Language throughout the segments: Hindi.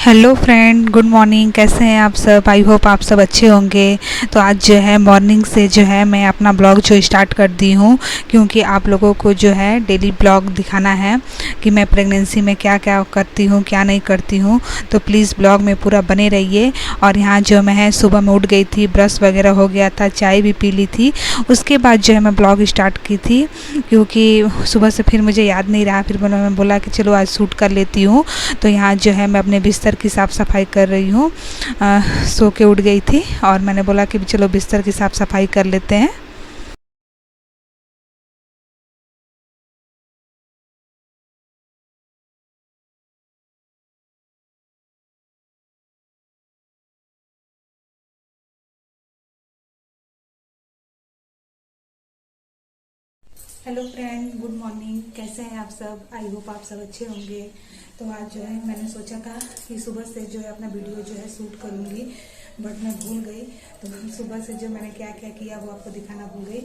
Hello friend, good morning. कैसे हैं आप सब? आई होप आप सब अच्छे होंगे। तो आज जो है मॉर्निंग से जो है मैं अपना ब्लॉग जो स्टार्ट कर दी हूँ, क्योंकि आप लोगों को जो है डेली ब्लॉग दिखाना है कि मैं प्रेगनेंसी में क्या क्या करती हूँ, क्या नहीं करती हूँ। तो प्लीज़ ब्लॉग में पूरा बने रहिए। और यहाँ जो मैं सुबह में उठ गई थी, ब्रश वगैरह हो गया था, चाय भी पी ली थी। उसके बाद जो है मैं ब्लॉग स्टार्ट की थी, क्योंकि सुबह से फिर मुझे याद नहीं रहा। फिर मैं बोला कि चलो आज शूट कर लेती हूँ। तो यहाँ जो है मैं अपने बिस्तर की साफ़ सफाई कर रही हूँ। सो के उठ गई थी और मैंने बोला कि चलो बिस्तर की साफ़ सफाई कर लेते हैं। Hello friend, good morning. कैसे हैं आप सब? आई होप आप सब अच्छे होंगे। तो आज जो है मैंने सोचा था कि सुबह से जो है अपना वीडियो जो है शूट करूँगी, बट मैं भूल गई। तो सुबह से जो मैंने क्या क्या किया वो आपको दिखाना भूल गई।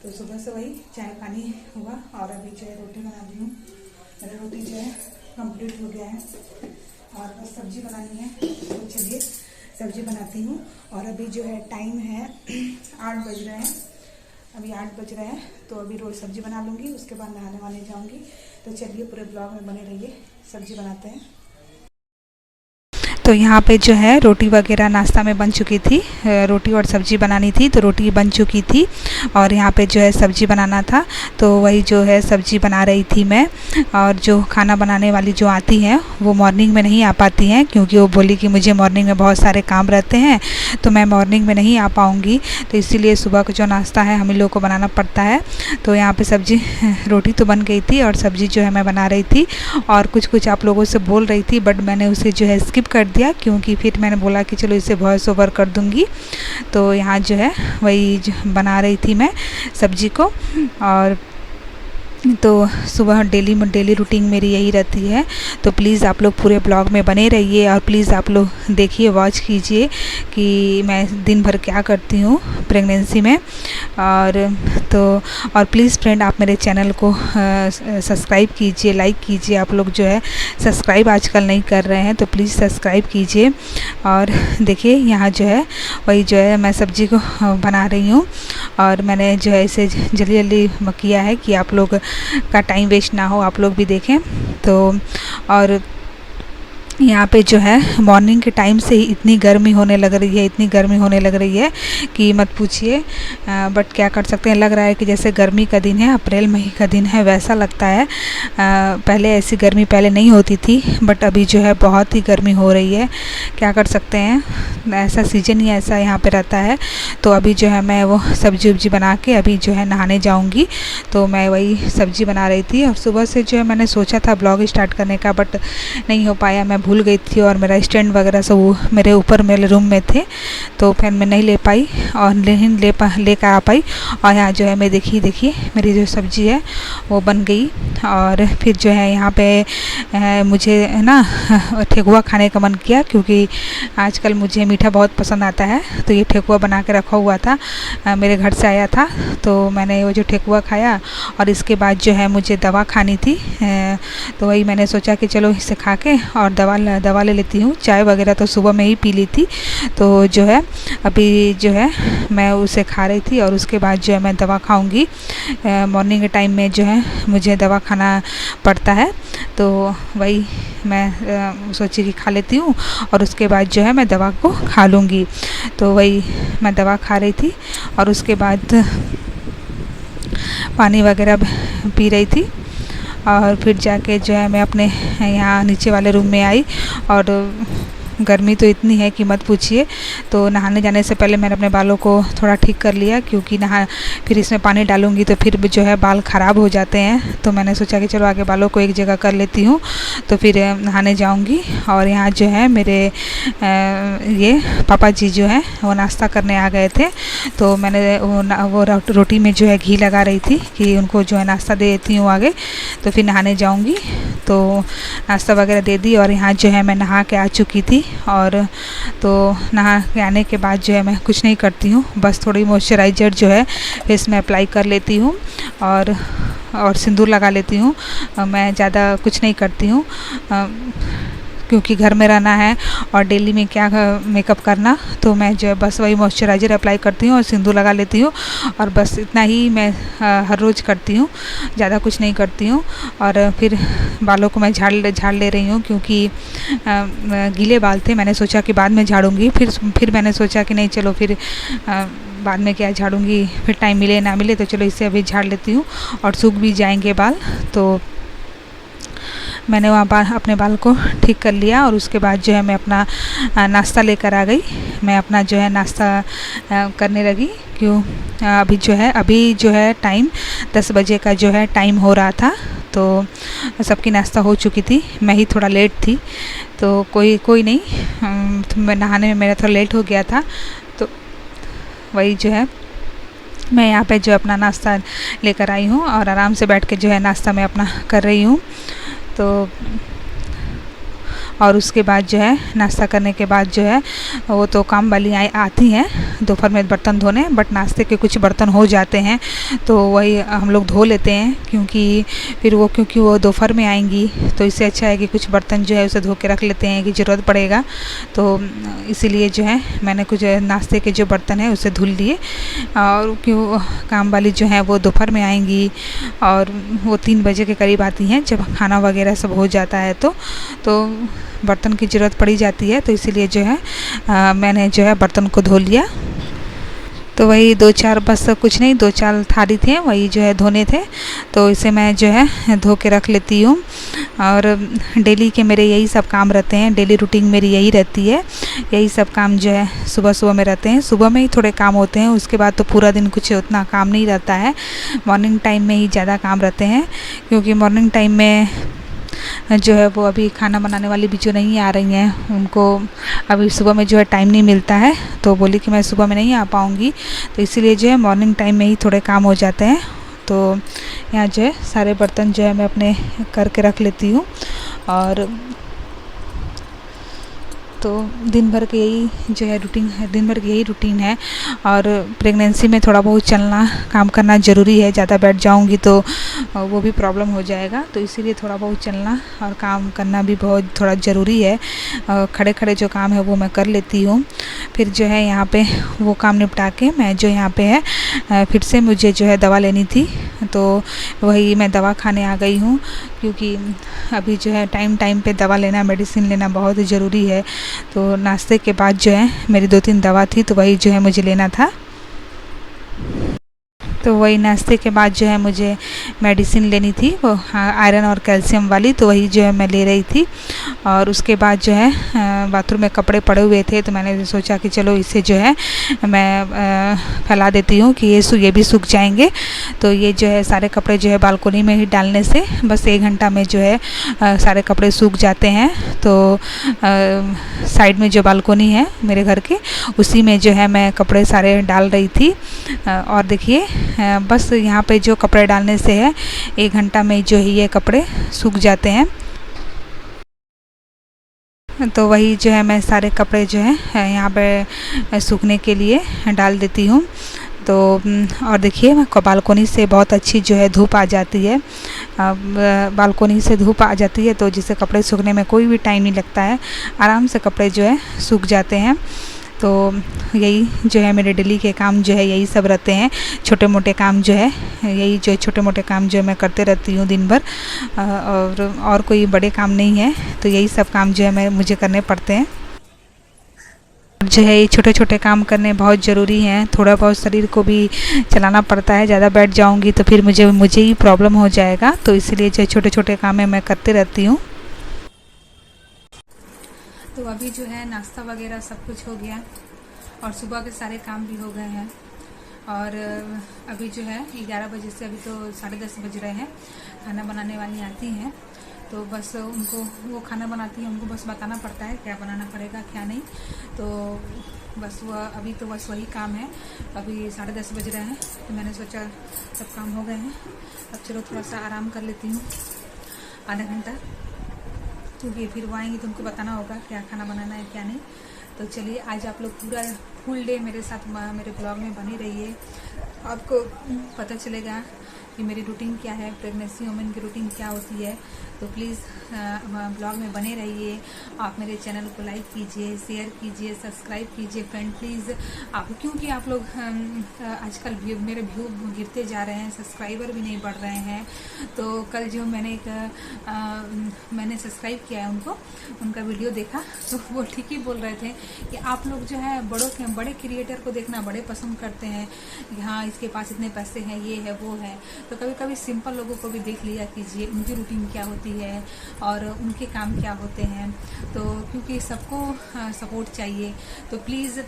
तो सुबह से वही चाय पानी हुआ और अभी जो है रोटी बना रही हूँ। मेरा रोटी जो है कंप्लीट हो गया है और बस सब्जी बनानी है। तो चलिए सब्जी बनाती हूँ। और अभी जो है टाइम है 8 बज रहे हैं। अभी 8 बज रहे हैं, तो अभी रोज सब्जी बना लूँगी, उसके बाद नहाने वाने जाऊँगी। तो चलिए पूरे ब्लॉग में बने रहिए, सब्जी बनाते हैं। तो यहाँ पे जो है रोटी वगैरह नाश्ता में बन चुकी थी। रोटी और सब्ज़ी बनानी थी, तो रोटी बन चुकी थी और यहाँ पे जो है सब्ज़ी बनाना था। तो वही जो है सब्ज़ी बना रही थी मैं। और जो खाना बनाने वाली जो आती हैं वो मॉर्निंग में नहीं आ पाती हैं, क्योंकि वो बोली कि मुझे मॉर्निंग में बहुत सारे काम रहते हैं, तो मैं मॉर्निंग में नहीं आ पाऊँगी। तो इसीलिए सुबह का जो नाश्ता है हम लोग को बनाना पड़ता है। तो यहाँ पर सब्ज़ी रोटी तो बन गई थी और सब्ज़ी जो है मैं बना रही थी। और कुछ आप लोगों से बोल रही थी, बट मैंने उसे जो है स्किप कर दिया, क्योंकि फिर मैंने बोला कि चलो इसे वॉइस ओवर कर दूंगी। तो यहाँ जो है वही बना रही थी मैं सब्जी को। और तो सुबह डेली रूटीन मेरी यही रहती है। तो प्लीज़ आप लोग पूरे ब्लॉग में बने रहिए और प्लीज़ आप लोग देखिए, वॉच कीजिए कि मैं दिन भर क्या करती हूँ प्रेगनेंसी में। और तो और प्लीज़ फ्रेंड, आप मेरे चैनल को सब्सक्राइब कीजिए, लाइक कीजिए। आप लोग जो है सब्सक्राइब आजकल नहीं कर रहे हैं, तो प्लीज़ सब्सक्राइब कीजिए। और देखिए यहाँ जो है वही जो है मैं सब्ज़ी को बना रही हूँ। और मैंने जो है इसे जल्दी जल्दी किया है कि आप लोग का टाइम वेस्ट ना हो, आप लोग भी देखें। तो और यहाँ पे जो है मॉर्निंग के टाइम से ही इतनी गर्मी होने लग रही है कि मत पूछिए। बट क्या कर सकते हैं, लग रहा है कि जैसे गर्मी का दिन है, अप्रैल मई का दिन है, वैसा लगता है। पहले ऐसी गर्मी पहले नहीं होती थी, बट अभी जो है बहुत ही गर्मी हो रही है। क्या कर सकते हैं, ऐसा सीजन ही ऐसा यहाँ पे रहता है। तो अभी जो है मैं वो सब्जी उब्जी बना के अभी जो है नहाने जाऊँगी। तो मैं वही सब्जी बना रही थी और सुबह से जो है मैंने सोचा था ब्लॉग स्टार्ट करने का, बट नहीं हो पाया, मैं भूल गई थी। और मेरा स्टैंड वगैरह सब मेरे ऊपर मेरे रूम में थे, तो फिर मैं नहीं ले पाई और नहीं ले कर आ पाई। और यहाँ जो है मैं देखिए मेरी जो सब्ज़ी है वो बन गई। और फिर जो है यहाँ पे मुझे ना ठेकुआ खाने का मन किया, क्योंकि आजकल मुझे मीठा बहुत पसंद आता है। तो ये ठेकुआ बना के रखा हुआ था, मेरे घर से आया था। तो मैंने वो जो ठेकुआ खाया और इसके बाद जो है मुझे दवा खानी थी। तो वही मैंने सोचा कि चलो इसे खा के और दवा ले लेती हूँ। चाय वगैरह तो सुबह में ही पी ली थी। तो जो है अभी जो है मैं उसे खा रही थी और उसके बाद जो है मैं दवा खाऊंगी। मॉर्निंग के टाइम में जो है मुझे दवा खाना पड़ता है। तो वही मैं सोची कि खा लेती हूँ और उसके बाद जो है मैं दवा को खा लूँगी। तो वही मैं दवा खा रही थी और उसके बाद पानी वगैरह पी रही थी। और फिर जाके जो है मैं अपने यहाँ नीचे वाले रूम में आई। और गर्मी तो इतनी है कि मत पूछिए। तो नहाने जाने से पहले मैंने अपने बालों को थोड़ा ठीक कर लिया, क्योंकि फिर इसमें पानी डालूंगी तो फिर जो है बाल ख़राब हो जाते हैं। तो मैंने सोचा कि चलो आगे बालों को एक जगह कर लेती हूँ, तो फिर नहाने जाऊँगी। और यहाँ जो है मेरे ये पापा जी जो है वो नाश्ता करने आ गए थे। तो मैंने वो रोटी में जो है घी लगा रही थी कि उनको जो है नाश्ता दे देती हूँ आगे, तो फिर नहाने जाऊँगी। तो नाश्ता वगैरह दे दी और यहाँ जो है मैं नहा के आ चुकी थी। और तो नहा के आने के बाद जो है मैं कुछ नहीं करती हूँ, बस थोड़ी मॉइस्चराइज़र जो है फेस में अप्लाई कर लेती हूँ और सिंदूर लगा लेती हूँ। मैं ज़्यादा कुछ नहीं करती हूँ। क्योंकि घर में रहना है और डेली में क्या मेकअप करना, तो मैं जो है बस वही मॉइस्चराइज़र अप्लाई करती हूँ और सिंदूर लगा लेती हूँ, और बस इतना ही मैं हर रोज़ करती हूँ, ज़्यादा कुछ नहीं करती हूँ। और फिर बालों को मैं झाड़ ले रही हूँ, क्योंकि गीले बाल थे। मैंने सोचा कि बाद में झाड़ूंगी, फिर मैंने सोचा कि नहीं, चलो फिर बाद में क्या झाड़ूंगी, फिर टाइम मिले ना मिले, तो चलो इसे अभी झाड़ लेती हूँ और सूख भी जाएंगे बाल। तो मैंने वहाँ अपने बाल को ठीक कर लिया और उसके बाद जो है मैं अपना नाश्ता लेकर आ गई। मैं अपना जो है नाश्ता करने लगी। क्यों, अभी जो है टाइम 10 बजे का जो है टाइम हो रहा था, तो सबकी नाश्ता हो चुकी थी, मैं ही थोड़ा लेट थी। तो कोई नहीं, मैं नहाने में मेरा थोड़ा लेट हो गया था, तो वही जो है मैं यहाँ पे जो अपना नाश्ता लेकर आई हूँ और आराम से बैठ के जो है नाश्ता मैं अपना कर रही हूँ। तो और उसके बाद जो है नाश्ता करने के बाद जो है वो तो काम वाली आती हैं दोपहर में बर्तन धोने, बट नाश्ते के कुछ बर्तन हो जाते हैं तो वही हम लोग धो लेते हैं, क्योंकि वो दोपहर में आएंगी, तो इससे अच्छा है कि कुछ बर्तन जो है उसे धो के रख लेते हैं कि ज़रूरत पड़ेगा। तो इसीलिए जो है मैंने कुछ नाश्ते के जो बर्तन है उसे धुल लिए, और क्यों काम वाली जो है वो दोपहर में आएंगी और वो 3 बजे के करीब आती हैं, जब खाना वगैरह सब हो जाता है तो बर्तन की ज़रूरत पड़ी जाती है। तो इसीलिए जो है मैंने जो है बर्तन को धो लिया। तो वही 2-4 बस कुछ नहीं 2-4 थाली थे, वही जो है धोने थे, तो इसे मैं जो है धो के रख लेती हूँ। और डेली के मेरे यही सब काम रहते हैं, डेली रूटीन मेरी यही रहती है, यही सब काम जो है सुबह में रहते हैं। सुबह में ही थोड़े काम होते हैं, उसके बाद तो पूरा दिन कुछ उतना काम नहीं रहता है। मॉर्निंग टाइम में ही ज़्यादा काम रहते हैं, क्योंकि मॉर्निंग टाइम में जो है वो अभी खाना बनाने वाली भी जो नहीं आ रही हैं, उनको अभी सुबह में जो है टाइम नहीं मिलता है, तो बोली कि मैं सुबह में नहीं आ पाऊँगी, तो इसीलिए जो है मॉर्निंग टाइम में ही थोड़े काम हो जाते हैं। तो यहाँ जो है सारे बर्तन जो है मैं अपने करके रख लेती हूँ। और तो दिन भर की यही जो है रूटीन है। और प्रेगनेंसी में थोड़ा बहुत चलना काम करना ज़रूरी है, ज़्यादा बैठ जाऊंगी तो वो भी प्रॉब्लम हो जाएगा, तो इसीलिए थोड़ा बहुत चलना और काम करना भी बहुत थोड़ा ज़रूरी है। खड़े खड़े जो काम है वो मैं कर लेती हूँ। फिर जो है यहाँ पे वो काम निपटा के मैं जो यहाँ पे है फिर से मुझे जो है दवा लेनी थी, तो वही मैं दवा खाने आ गई हूँ, क्योंकि अभी जो है टाइम पे दवा लेना, मेडिसिन लेना बहुत ज़रूरी है। तो नाश्ते के बाद जो है मेरी 2-3 दवा थी, तो वही जो है मुझे लेना था। तो वही नाश्ते के बाद जो है मुझे मेडिसिन लेनी थी, वो आयरन और कैल्शियम वाली, तो वही जो है मैं ले रही थी। और उसके बाद जो है बाथरूम में कपड़े पड़े हुए थे, तो मैंने सोचा कि चलो इसे जो है मैं फैला देती हूँ कि ये भी सूख जाएंगे। तो ये जो है सारे कपड़े जो है बालकोनी में ही डालने से बस 1 घंटा में जो है सारे कपड़े सूख जाते हैं। तो साइड में जो बालकोनी है मेरे घर के, उसी में जो है मैं कपड़े सारे डाल रही थी। और देखिए बस यहाँ पे जो कपड़े डालने से है 1 घंटा में जो है ये कपड़े सूख जाते हैं। तो वही जो है मैं सारे कपड़े जो है यहाँ पे सूखने के लिए डाल देती हूँ। तो और देखिए बालकोनी से बहुत अच्छी जो है धूप आ जाती है, बालकोनी से धूप आ जाती है, तो जिससे कपड़े सूखने में कोई भी टाइम नहीं लगता है, आराम से कपड़े जो है सूख जाते हैं। तो यही जो है मेरे डेली के काम जो है यही सब रहते हैं, छोटे मोटे काम जो है यही जो छोटे मोटे काम जो मैं करते रहती हूँ दिन भर, और कोई बड़े काम नहीं है, तो यही सब काम जो है मुझे करने पड़ते हैं। जो है ये छोटे छोटे काम करने बहुत ज़रूरी हैं, थोड़ा बहुत शरीर को भी चलाना पड़ता है, ज़्यादा बैठ जाऊँगी तो फिर मुझे ही प्रॉब्लम हो जाएगा, तो इसलिए जो छोटे छोटे काम है मैं करते रहती हूँ। तो अभी जो है नाश्ता वगैरह सब कुछ हो गया और सुबह के सारे काम भी हो गए हैं। और अभी जो है 11 बजे से अभी तो 10:30 बज रहे हैं, खाना बनाने वाली आती हैं, तो बस उनको वो खाना बनाती हैं, उनको बस बताना पड़ता है क्या बनाना पड़ेगा क्या नहीं। तो बस वह अभी तो बस वही काम है। अभी 10:30 बज रहे हैं, तो मैंने सोचा सब काम हो गए हैं, अब चलो थोड़ा सा आराम कर लेती हूँ आधा घंटा, क्योंकि फिर वो आएंगी तो उनको बताना होगा क्या खाना बनाना है क्या नहीं। तो चलिए आज आप लोग पूरा फुल डे मेरे साथ मेरे ब्लॉग में बनी रहिए, आपको पता चलेगा कि मेरी रूटीन क्या है, प्रेगनेंसी वुमेन की रूटीन क्या होती है। तो प्लीज़ ब्लॉग में बने रहिए। आप मेरे चैनल को लाइक कीजिए, शेयर कीजिए, सब्सक्राइब कीजिए फ्रेंड प्लीज़। आप क्योंकि आप लोग आजकल मेरे व्यू गिरते जा रहे हैं, सब्सक्राइबर भी नहीं बढ़ रहे हैं। तो कल जो मैंने सब्सक्राइब किया है उनका वीडियो देखा, तो वो ठीक ही बोल रहे थे कि आप लोग जो है बड़े क्रिएटर को देखना बड़े पसंद करते हैं कि हाँ इसके पास इतने पैसे हैं, ये है वो है। तो कभी कभी सिंपल लोगों को भी देख लिया कीजिए, उनकी रूटीन क्या होती है और उनके काम क्या होते हैं। तो क्योंकि सबको सपोर्ट चाहिए, तो प्लीज़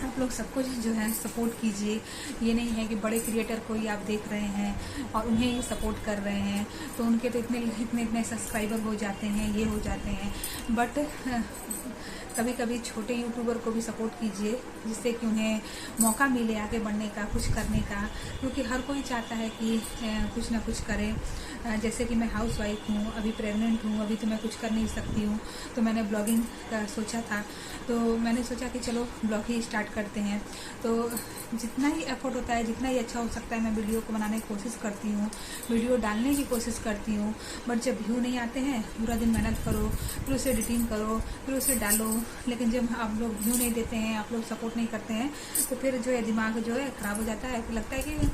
आप लोग सबको जो है सपोर्ट कीजिए। ये नहीं है कि बड़े क्रिएटर को ही आप देख रहे हैं और उन्हें ही सपोर्ट कर रहे हैं तो उनके तो इतने सब्सक्राइबर हो जाते हैं, ये हो जाते हैं। बट कभी कभी छोटे यूट्यूबर को भी सपोर्ट कीजिए, जिससे कि उन्हें मौका मिले आगे बढ़ने का, कुछ करने का। क्योंकि हर कोई चाहता है कि कुछ ना कुछ करें। जैसे कि मैं हाउस वाइफ हूँ, अभी प्रेग्नेंट हूँ, अभी तो मैं कुछ कर नहीं सकती हूँ। तो मैंने ब्लॉगिंग का सोचा था, तो मैंने सोचा कि चलो ब्लॉग ही स्टार्ट करते हैं। तो जितना ही एफर्ट होता है, जितना ही अच्छा हो सकता है, मैं वीडियो को बनाने की कोशिश करती हूँ, वीडियो डालने की कोशिश करती हूँ। बट जब व्यू नहीं आते हैं, पूरा दिन मेहनत करो, फिर उसे एडिटिंग करो, फिर उसे डालो। लेकिन जब आप लोग व्यू नहीं देते हैं, आप लोग सपोर्ट नहीं करते हैं, तो फिर जो है दिमाग जो है ख़राब हो जाता है। फिर लगता है कि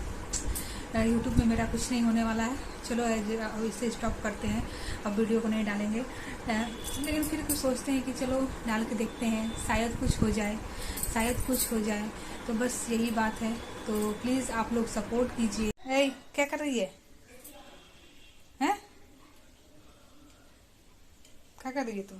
यूट्यूब में मेरा कुछ नहीं होने वाला है, चलो इसे स्टॉप करते हैं, अब वीडियो को नहीं डालेंगे। लेकिन फिर कुछ सोचते हैं कि चलो डाल के देखते हैं, शायद कुछ हो जाए, शायद कुछ हो जाए। तो बस यही बात है। तो प्लीज़ आप लोग सपोर्ट कीजिए। क्या कर रही है? हैं? क्या कर रही है तुम?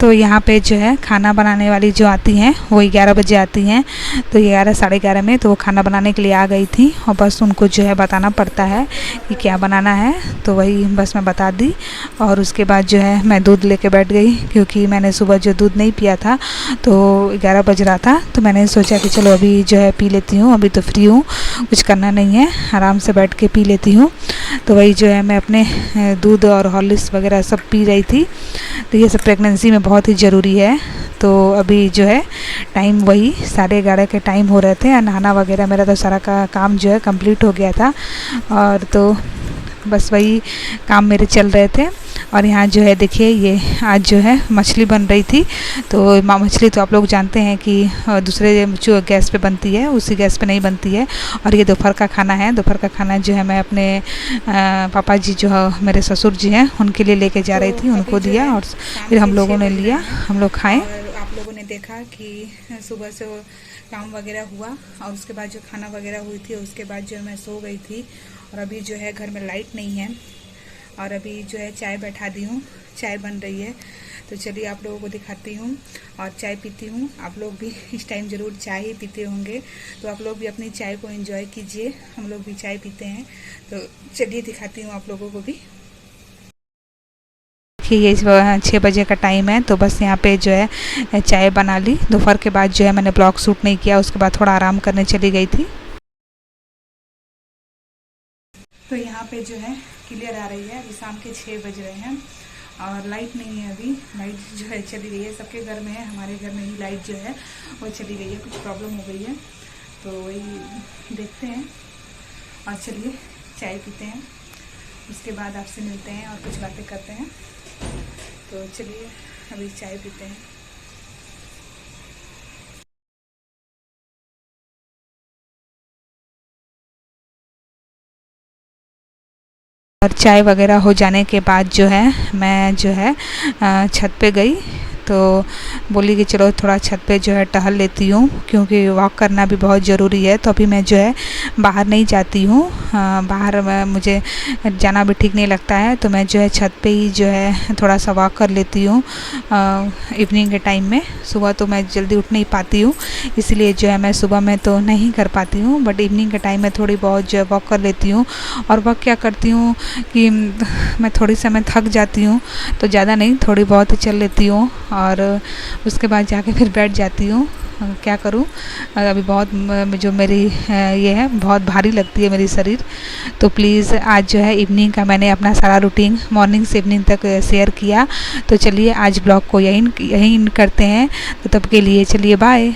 तो यहाँ पे जो है खाना बनाने वाली जो आती हैं वो 11 बजे आती हैं। तो 11 साढ़े 11 में तो वो खाना बनाने के लिए आ गई थी और बस उनको जो है बताना पड़ता है कि क्या बनाना है। तो वही बस मैं बता दी और उसके बाद जो है मैं दूध लेके बैठ गई, क्योंकि मैंने सुबह जो दूध नहीं पिया था तो 11 बज रहा था। तो मैंने सोचा कि चलो अभी जो है पी लेती हूँ, अभी तो फ्री हूँ, कुछ करना नहीं है, आराम से बैठ के पी लेती हूँ। तो वही जो है मैं अपने दूध और हॉर्लिक्स वगैरह सब पी रही थी। तो ये सब प्रेगनेंसी में बहुत ही ज़रूरी है। तो अभी जो है टाइम वही 11:30 के टाइम हो रहे थे और नहाना वगैरह मेरा तो सारा का काम जो है कंप्लीट हो गया था। और तो बस वही काम मेरे चल रहे थे। और यहाँ जो है देखिए, ये आज जो है मछली बन रही थी। तो मछली तो आप लोग जानते हैं कि दूसरे जो गैस पे बनती है, उसी गैस पे नहीं बनती है। और ये दोपहर का खाना है। दोपहर का खाना जो है मैं अपने पापा जी जो है मेरे ससुर जी हैं उनके लिए लेके जा रही थी, उनको दिया और फिर हम लोगों ने लिया, हम लोग खाएँ। आप लोगों ने देखा कि सुबह से काम वगैरह हुआ और उसके बाद जो खाना वगैरह हुई थी, उसके बाद जो मैं सो गई थी। और अभी जो है घर में लाइट नहीं है और अभी जो है चाय बैठा दी हूँ, चाय बन रही है। तो चलिए आप लोगों को दिखाती हूँ और चाय पीती हूँ। आप लोग भी इस टाइम ज़रूर चाय ही पीते होंगे, तो आप लोग भी अपनी चाय को एंजॉय कीजिए। हम लोग भी चाय पीते हैं, तो चलिए दिखाती हूँ आप लोगों को भी। ये 6 बजे का टाइम है, तो बस यहाँ पे जो है चाय बना ली। दोपहर के बाद जो है मैंने ब्लॉग शूट नहीं किया, उसके बाद थोड़ा आराम करने चली गई थी। तो यहाँ पे जो है क्लियर आ रही है। अभी शाम के 6 बज रहे हैं और लाइट नहीं है। अभी लाइट जो है चली गई है, सबके घर में है, हमारे घर में ही लाइट जो है वो चली गई है, कुछ प्रॉब्लम हो गई है। तो वही देखते हैं और चलिए चाय पीते हैं, उसके बाद आपसे मिलते हैं और कुछ बातें करते हैं। तो चलिए अभी चाय पीते हैं। और चाय वगैरह हो जाने के बाद जो है मैं जो है छत पे गई। तो बोली कि चलो थोड़ा छत पे जो है टहल लेती हूँ, क्योंकि वॉक करना भी बहुत ज़रूरी है। तो अभी मैं जो है बाहर नहीं जाती हूँ, बाहर मुझे जाना भी ठीक नहीं लगता है। तो मैं जो है छत पे ही जो है थोड़ा सा वॉक कर लेती हूँ इवनिंग के टाइम में। सुबह तो मैं जल्दी उठ नहीं पाती हूँ, इसलिए जो है मैं सुबह में तो नहीं कर पाती हूँ, बट इवनिंग के टाइम में थोड़ी बहुत जो है वॉक कर लेती हूँ। और वॉक क्या करती हूँ कि मैं थोड़ी समय थक जाती हूँ, तो ज़्यादा नहीं, थोड़ी बहुत चल लेती हूँ और उसके बाद जाके फिर बैठ जाती हूँ। क्या करूँ, अभी बहुत जो मेरी ये है बहुत भारी लगती है मेरी शरीर। तो प्लीज़ आज जो है इवनिंग का मैंने अपना सारा रूटीन मॉर्निंग से इवनिंग तक शेयर किया। तो चलिए आज ब्लॉग को यहीं करते हैं। तो तब के लिए चलिए बाय।